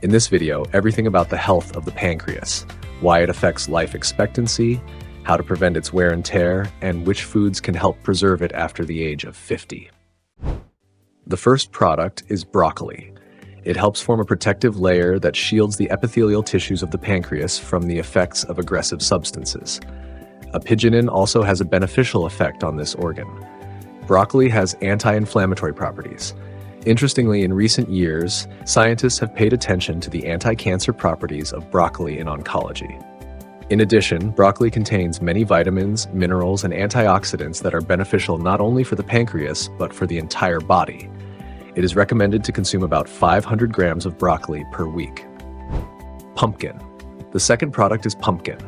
In this video, everything about the health of the pancreas, why it affects life expectancy, how to prevent its wear and tear, and which foods can help preserve it after the age of 50. The first product is broccoli. It helps form a protective layer that shields the epithelial tissues of the pancreas from the effects of aggressive substances. Apigenin also has a beneficial effect on this organ. Broccoli has anti-inflammatory properties. Interestingly, in recent years, scientists have paid attention to the anti-cancer properties of broccoli in oncology. In addition, broccoli contains many vitamins, minerals, and antioxidants that are beneficial not only for the pancreas, but for the entire body. It is recommended to consume about 500 grams of broccoli per week. Pumpkin. The second product is pumpkin.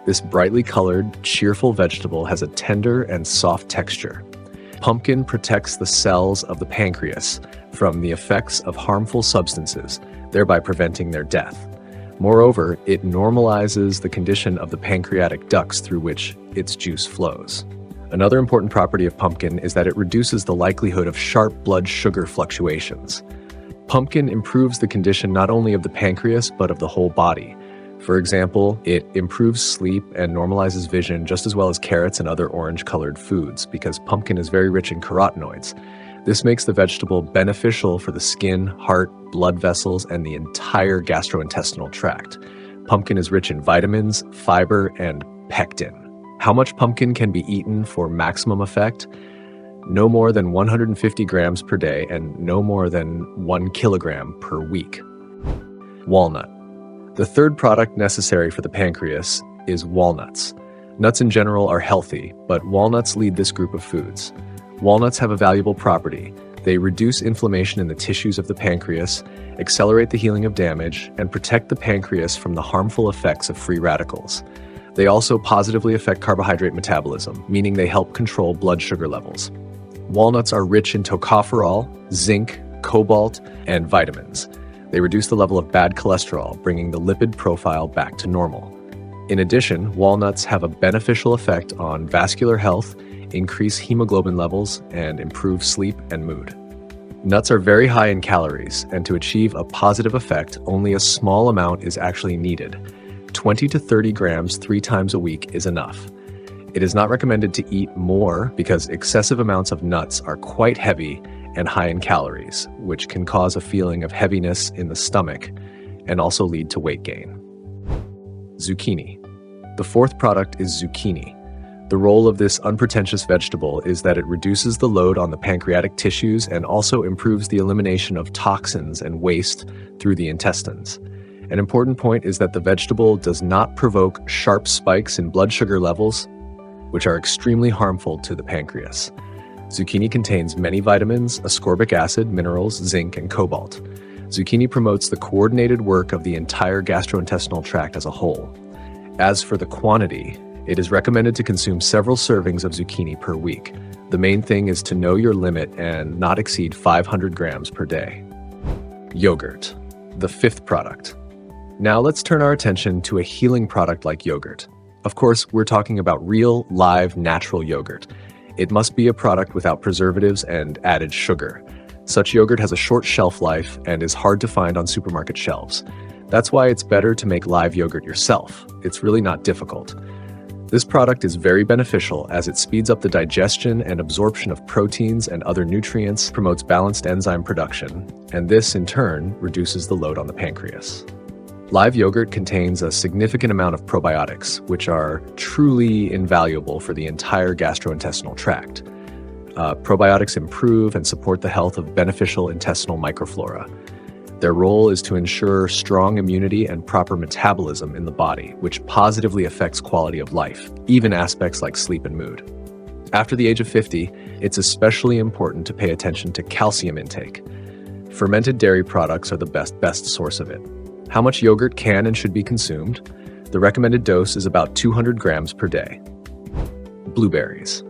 This brightly colored, cheerful vegetable has a tender and soft texture. Pumpkin protects the cells of the pancreas from the effects of harmful substances, thereby preventing their death. Moreover, it normalizes the condition of the pancreatic ducts through which its juice flows. Another important property of pumpkin is that it reduces the likelihood of sharp blood sugar fluctuations. Pumpkin improves the condition not only of the pancreas, but of the whole body. For example, it improves sleep and normalizes vision just as well as carrots and other orange-colored foods because pumpkin is very rich in carotenoids. This makes the vegetable beneficial for the skin, heart, blood vessels, and the entire gastrointestinal tract. Pumpkin is rich in vitamins, fiber, and pectin. How much pumpkin can be eaten for maximum effect? No more than 150 grams per day and no more than 1 kilogram per week. Walnut. The third product necessary for the pancreas is walnuts. Nuts in general are healthy, but walnuts lead this group of foods. Walnuts have a valuable property. They reduce inflammation in the tissues of the pancreas, accelerate the healing of damage, and protect the pancreas from the harmful effects of free radicals. They also positively affect carbohydrate metabolism, meaning they help control blood sugar levels. Walnuts are rich in tocopherol, zinc, cobalt, and vitamins. They reduce the level of bad cholesterol, bringing the lipid profile back to normal. In addition, walnuts have a beneficial effect on vascular health, increase hemoglobin levels, and improve sleep and mood. Nuts are very high in calories, and to achieve a positive effect, only a small amount is actually needed. 20 to 30 grams 3 times a week is enough. It is not recommended to eat more because excessive amounts of nuts are quite heavy and high in calories, which can cause a feeling of heaviness in the stomach and also lead to weight gain. Zucchini. The fourth product is zucchini. The role of this unpretentious vegetable is that it reduces the load on the pancreatic tissues and also improves the elimination of toxins and waste through the intestines. An important point is that the vegetable does not provoke sharp spikes in blood sugar levels, which are extremely harmful to the pancreas. Zucchini contains many vitamins, ascorbic acid, minerals, zinc, and cobalt. Zucchini promotes the coordinated work of the entire gastrointestinal tract as a whole. As for the quantity, it is recommended to consume several servings of zucchini per week. The main thing is to know your limit and not exceed 500 grams per day. Yogurt. The fifth product. Now let's turn our attention to a healing product like yogurt. Of course, we're talking about real, live, natural yogurt. It must be a product without preservatives and added sugar. Such yogurt has a short shelf life and is hard to find on supermarket shelves. That's why it's better to make live yogurt yourself. It's really not difficult. This product is very beneficial as it speeds up the digestion and absorption of proteins and other nutrients, promotes balanced enzyme production, and this, in turn, reduces the load on the pancreas. Live yogurt contains a significant amount of probiotics, which are truly invaluable for the entire gastrointestinal tract. Probiotics improve and support the health of beneficial intestinal microflora. Their role is to ensure strong immunity and proper metabolism in the body, which positively affects quality of life, even aspects like sleep and mood. After the age of 50, it's especially important to pay attention to calcium intake. Fermented dairy products are the best source of it. How much yogurt can and should be consumed? The recommended dose is about 200 grams per day. Blueberries.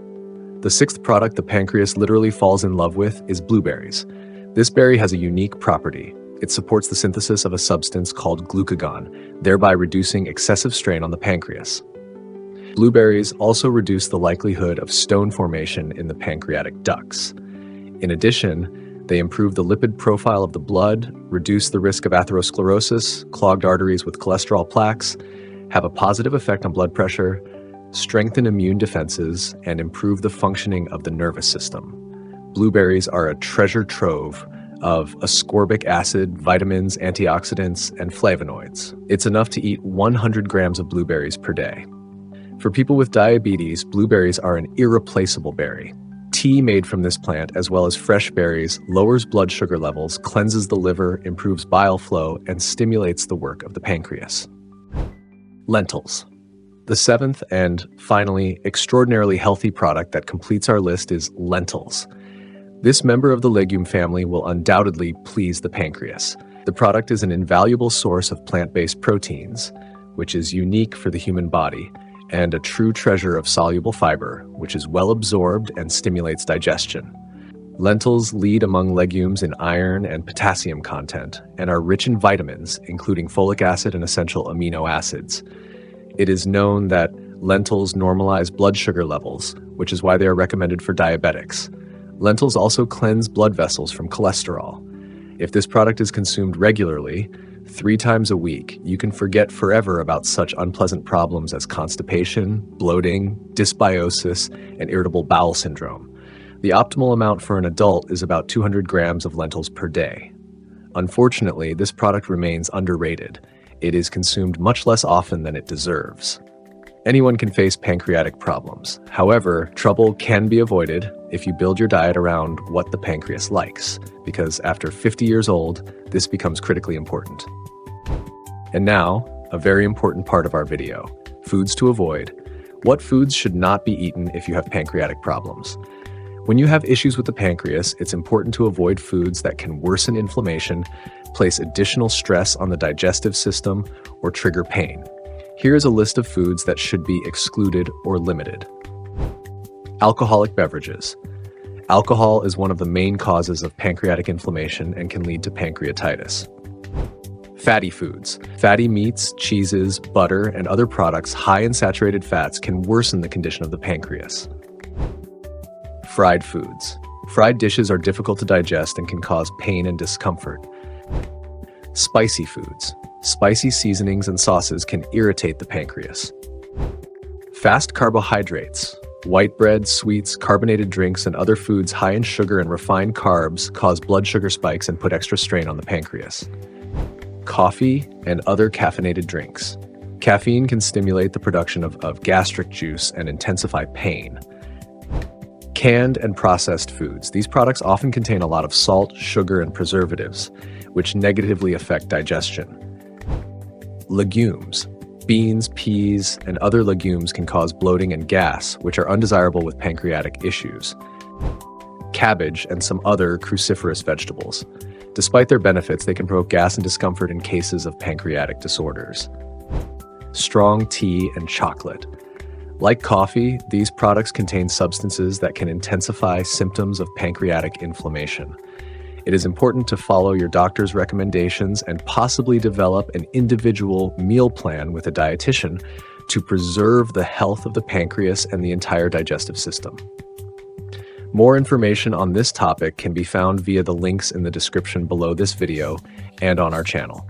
The sixth product the pancreas literally falls in love with is blueberries. This berry has a unique property. It supports the synthesis of a substance called glucagon, thereby reducing excessive strain on the pancreas. Blueberries also reduce the likelihood of stone formation in the pancreatic ducts. In addition, They improve the lipid profile of the blood, reduce the risk of atherosclerosis, clogged arteries with cholesterol plaques, have a positive effect on blood pressure, strengthen immune defenses, and improve the functioning of the nervous system. Blueberries are a treasure trove of ascorbic acid, vitamins, antioxidants, and flavonoids. It's enough to eat 100 grams of blueberries per day. For people with diabetes, blueberries are an irreplaceable berry. Tea made from this plant, as well as fresh berries, lowers blood sugar levels, cleanses the liver, improves bile flow, and stimulates the work of the pancreas. Lentils. The seventh and, finally, extraordinarily healthy product that completes our list is lentils. This member of the legume family will undoubtedly please the pancreas. The product is an invaluable source of plant-based proteins, which is unique for the human body, and a true treasure of soluble fiber, which is well absorbed and stimulates digestion. Lentils lead among legumes in iron and potassium content and are rich in vitamins, including folic acid and essential amino acids. It is known that lentils normalize blood sugar levels, which is why they are recommended for diabetics. Lentils also cleanse blood vessels from cholesterol. If this product is consumed regularly, 3 times a week, you can forget forever about such unpleasant problems as constipation, bloating, dysbiosis, and irritable bowel syndrome. The optimal amount for an adult is about 200 grams of lentils per day. Unfortunately, this product remains underrated. It is consumed much less often than it deserves. Anyone can face pancreatic problems. However, trouble can be avoided if you build your diet around what the pancreas likes, because after 50 years old, this becomes critically important. And now, a very important part of our video, foods to avoid. What foods should not be eaten if you have pancreatic problems? When you have issues with the pancreas, it's important to avoid foods that can worsen inflammation, place additional stress on the digestive system, or trigger pain. Here is a list of foods that should be excluded or limited. Alcoholic beverages. Alcohol is one of the main causes of pancreatic inflammation and can lead to pancreatitis. Fatty foods. Fatty meats, cheeses, butter, and other products high in saturated fats can worsen the condition of the pancreas. Fried foods. Fried dishes are difficult to digest and can cause pain and discomfort. Spicy foods. Spicy seasonings and sauces can irritate the pancreas. Fast carbohydrates. White bread, sweets, carbonated drinks, and other foods high in sugar and refined carbs cause blood sugar spikes and put extra strain on the pancreas. Coffee and other caffeinated drinks. Caffeine can stimulate the production of gastric juice and intensify pain. Canned and processed foods. These products often contain a lot of salt, sugar, and preservatives, which negatively affect digestion. Legumes. Beans, peas, and other legumes can cause bloating and gas, which are undesirable with pancreatic issues. Cabbage and some other cruciferous vegetables. Despite their benefits, they can provoke gas and discomfort in cases of pancreatic disorders. Strong tea and chocolate. Like coffee, these products contain substances that can intensify symptoms of pancreatic inflammation. It is important to follow your doctor's recommendations and possibly develop an individual meal plan with a dietitian to preserve the health of the pancreas and the entire digestive system. More information on this topic can be found via the links in the description below this video and on our channel.